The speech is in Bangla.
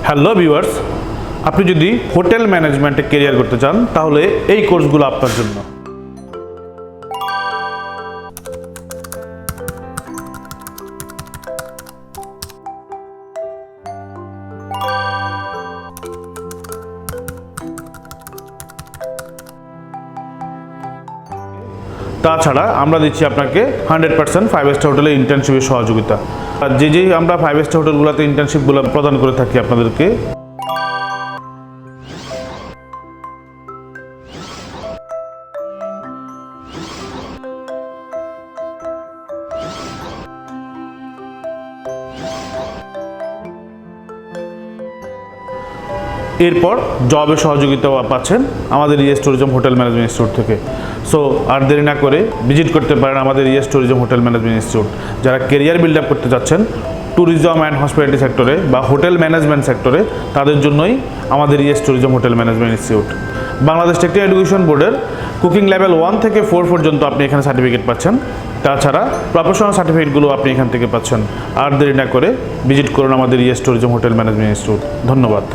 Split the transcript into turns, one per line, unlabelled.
হ্যালো ভিউয়ার্স, আপনি যদি হোটেল ম্যানেজমেন্টে ক্যারিয়ার করতে চান তাহলে এই কোর্সগুলো আপনার জন্য। তাছাড়া আমরা দিচ্ছি আপনাকে 100% 5 স্টার হোটেলে ইন্টার্নশিপের সহযোগিতা। আর যে আমরা 5 স্টার হোটেলগুলোতে ইন্টার্নশিপগুলো প্রদান করে থাকি আপনাদেরকে, এরপর জবের সহযোগিতাও পাচ্ছেন আমাদের yes tourism hotel management institute থেকে। সো আর দেরি না করে ভিজিট করতে পারেন আমাদের yes tourism hotel management institute. যারা ক্যারিয়ার বিল্ড আপ করতে যাচ্ছেন ট্যুরিজম অ্যান্ড হসপিটালিটি সেক্টরে বা হোটেল ম্যানেজমেন্ট সেক্টরে, তাদের জন্যই আমাদের yes tourism hotel management institute. Bangladesh technical education বোর্ডের কুকিং লেভেল 1 থেকে 4 পর্যন্ত আপনি এখানে সার্টিফিকেট পাচ্ছেন। তাছাড়া প্রফেশনাল সার্টিফিকেটগুলো আপনি এখান থেকে পাচ্ছেন। আর দেরি না করে ভিজিট করুন আমাদের yes tourism hotel management institute. ধন্যবাদ।